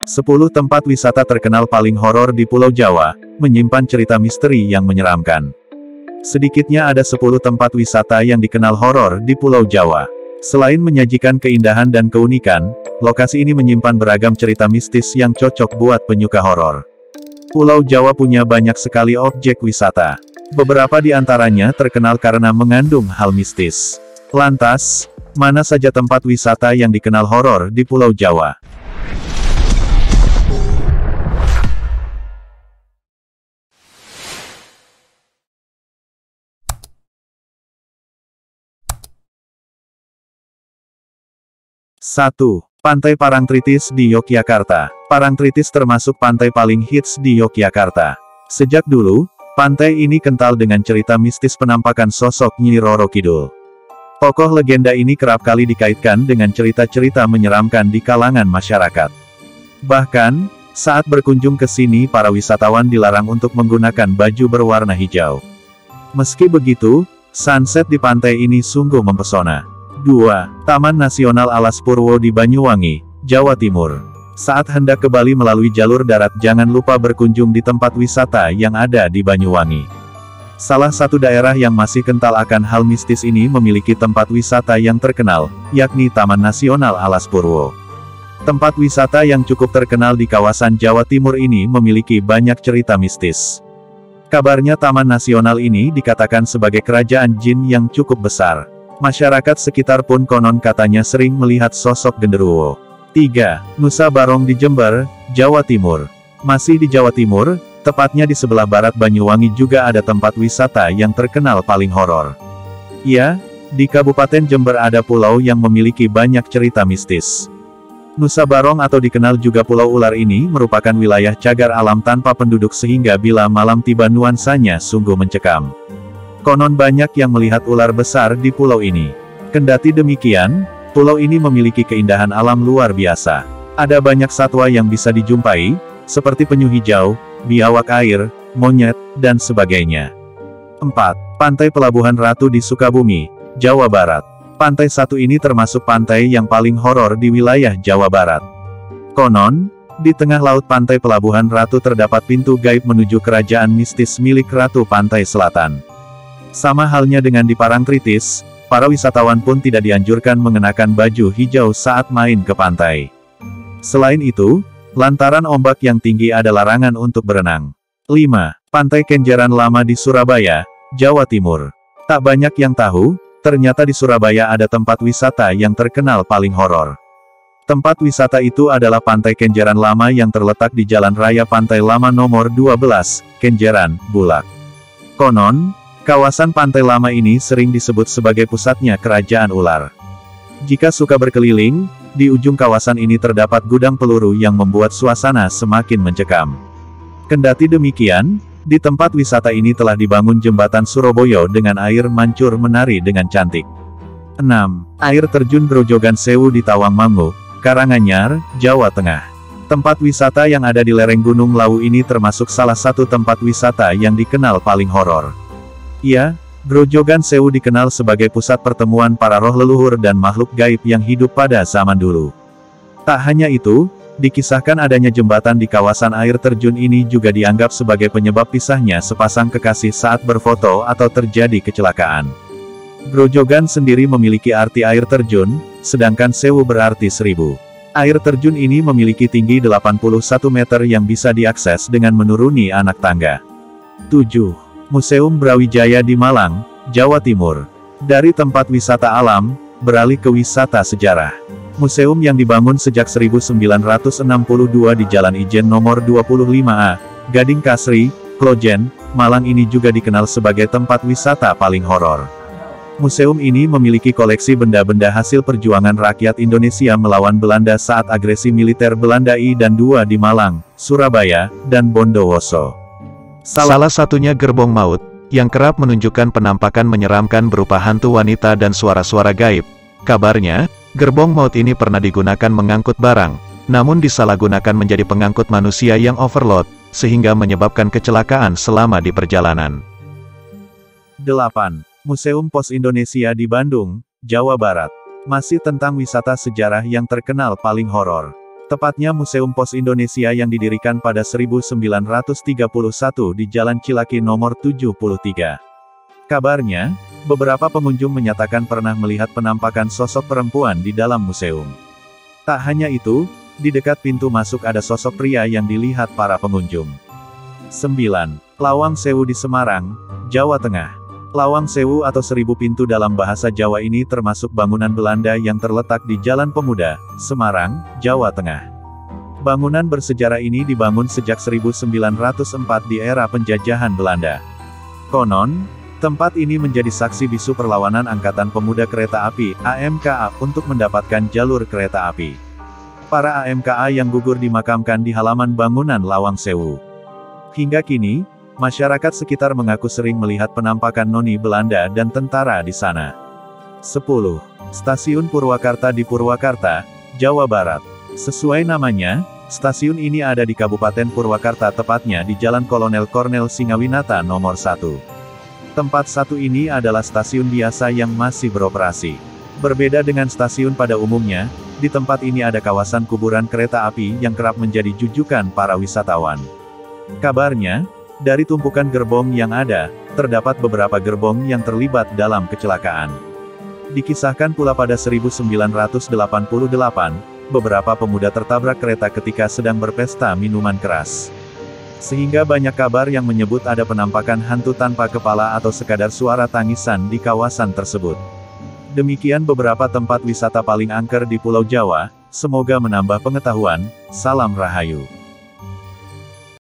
10 tempat wisata terkenal paling horor di Pulau Jawa, menyimpan cerita misteri yang menyeramkan. Sedikitnya ada 10 tempat wisata yang dikenal horor di Pulau Jawa. Selain menyajikan keindahan dan keunikan, lokasi ini menyimpan beragam cerita mistis yang cocok buat penyuka horor. Pulau Jawa punya banyak sekali objek wisata. Beberapa di antaranya terkenal karena mengandung hal mistis. Lantas, mana saja tempat wisata yang dikenal horor di Pulau Jawa? Satu. Pantai Parangtritis di Yogyakarta. Parangtritis termasuk pantai paling hits di Yogyakarta. Sejak dulu, pantai ini kental dengan cerita mistis penampakan sosok Nyi Roro Kidul. Tokoh legenda ini kerap kali dikaitkan dengan cerita-cerita menyeramkan di kalangan masyarakat. Bahkan, saat berkunjung ke sini para wisatawan dilarang untuk menggunakan baju berwarna hijau. Meski begitu, sunset di pantai ini sungguh mempesona. 2. Taman Nasional Alas Purwo di Banyuwangi, Jawa Timur. Saat hendak ke Bali melalui jalur darat jangan lupa berkunjung di tempat wisata yang ada di Banyuwangi. Salah satu daerah yang masih kental akan hal mistis ini memiliki tempat wisata yang terkenal, yakni Taman Nasional Alas Purwo. Tempat wisata yang cukup terkenal di kawasan Jawa Timur ini memiliki banyak cerita mistis. Kabarnya Taman Nasional ini dikatakan sebagai kerajaan jin yang cukup besar. Masyarakat sekitar pun konon katanya sering melihat sosok genderuwo. 3. Nusa Barong di Jember, Jawa Timur. Masih di Jawa Timur, tepatnya di sebelah barat Banyuwangi juga ada tempat wisata yang terkenal paling horor. Ya, di Kabupaten Jember ada pulau yang memiliki banyak cerita mistis. Nusa Barong atau dikenal juga Pulau Ular ini merupakan wilayah cagar alam tanpa penduduk sehingga bila malam tiba nuansanya sungguh mencekam. Konon banyak yang melihat ular besar di pulau ini. Kendati demikian, pulau ini memiliki keindahan alam luar biasa. Ada banyak satwa yang bisa dijumpai, seperti penyu hijau, biawak air, monyet, dan sebagainya. 4. Pantai Pelabuhan Ratu di Sukabumi, Jawa Barat. Pantai satu ini termasuk pantai yang paling horor di wilayah Jawa Barat. Konon, di tengah laut Pantai Pelabuhan Ratu terdapat pintu gaib menuju kerajaan mistis milik Ratu Pantai Selatan. Sama halnya dengan di Parangtritis, para wisatawan pun tidak dianjurkan mengenakan baju hijau saat main ke pantai. Selain itu, lantaran ombak yang tinggi ada larangan untuk berenang. 5. Pantai Kenjeran Lama di Surabaya, Jawa Timur. Tak banyak yang tahu, ternyata di Surabaya ada tempat wisata yang terkenal paling horor. Tempat wisata itu adalah Pantai Kenjeran Lama yang terletak di Jalan Raya Pantai Lama nomor 12, Kenjeran, Bulak. Konon, kawasan Pantai Lama ini sering disebut sebagai pusatnya kerajaan ular. Jika suka berkeliling, di ujung kawasan ini terdapat gudang peluru yang membuat suasana semakin mencekam. Kendati demikian, di tempat wisata ini telah dibangun jembatan Surabaya dengan air mancur menari dengan cantik. 6. Air terjun Grojogan Sewu di Tawangmangu, Karanganyar, Jawa Tengah. Tempat wisata yang ada di lereng Gunung Lawu ini termasuk salah satu tempat wisata yang dikenal paling horor. Ya, Grojogan Sewu dikenal sebagai pusat pertemuan para roh leluhur dan makhluk gaib yang hidup pada zaman dulu. Tak hanya itu, dikisahkan adanya jembatan di kawasan air terjun ini juga dianggap sebagai penyebab pisahnya sepasang kekasih saat berfoto atau terjadi kecelakaan. Grojogan sendiri memiliki arti air terjun, sedangkan Sewu berarti 1000. Air terjun ini memiliki tinggi 81 meter yang bisa diakses dengan menuruni anak tangga. 7. Museum Brawijaya di Malang, Jawa Timur. Dari tempat wisata alam, beralih ke wisata sejarah. Museum yang dibangun sejak 1962 di Jalan Ijen nomor 25A, Gading Kasri, Klojen, Malang ini juga dikenal sebagai tempat wisata paling horor. Museum ini memiliki koleksi benda-benda hasil perjuangan rakyat Indonesia melawan Belanda saat agresi militer Belanda I dan II di Malang, Surabaya, dan Bondowoso. Salah satunya Gerbong Maut, yang kerap menunjukkan penampakan menyeramkan berupa hantu wanita dan suara-suara gaib. Kabarnya, Gerbong Maut ini pernah digunakan mengangkut barang, namun disalahgunakan menjadi pengangkut manusia yang overload, sehingga menyebabkan kecelakaan selama di perjalanan. 8. Museum Pos Indonesia di Bandung, Jawa Barat. Masih tentang wisata sejarah yang terkenal paling horor. Tepatnya Museum Pos Indonesia yang didirikan pada 1931 di Jalan Cilaki nomor 73. Kabarnya, beberapa pengunjung menyatakan pernah melihat penampakan sosok perempuan di dalam museum. Tak hanya itu, di dekat pintu masuk ada sosok pria yang dilihat para pengunjung. 9. Lawang Sewu di Semarang, Jawa Tengah. Lawang Sewu atau 1000 pintu dalam bahasa Jawa ini termasuk bangunan Belanda yang terletak di Jalan Pemuda, Semarang, Jawa Tengah. Bangunan bersejarah ini dibangun sejak 1904 di era penjajahan Belanda. Konon, tempat ini menjadi saksi bisu perlawanan Angkatan Pemuda Kereta Api, AMKA, untuk mendapatkan jalur kereta api. Para AMKA yang gugur dimakamkan di halaman bangunan Lawang Sewu. Hingga kini, masyarakat sekitar mengaku sering melihat penampakan noni Belanda dan tentara di sana. 10. Stasiun Purwakarta di Purwakarta, Jawa Barat. Sesuai namanya, stasiun ini ada di Kabupaten Purwakarta, tepatnya di Jalan Kolonel Kornel Singawinata nomor 1. Tempat satu ini adalah stasiun biasa yang masih beroperasi. Berbeda dengan stasiun pada umumnya, di tempat ini ada kawasan kuburan kereta api yang kerap menjadi jujukan para wisatawan. Kabarnya, dari tumpukan gerbong yang ada, terdapat beberapa gerbong yang terlibat dalam kecelakaan. Dikisahkan pula pada 1988, beberapa pemuda tertabrak kereta ketika sedang berpesta minuman keras. Sehingga banyak kabar yang menyebut ada penampakan hantu tanpa kepala atau sekadar suara tangisan di kawasan tersebut. Demikian beberapa tempat wisata paling angker di Pulau Jawa, semoga menambah pengetahuan, salam Rahayu.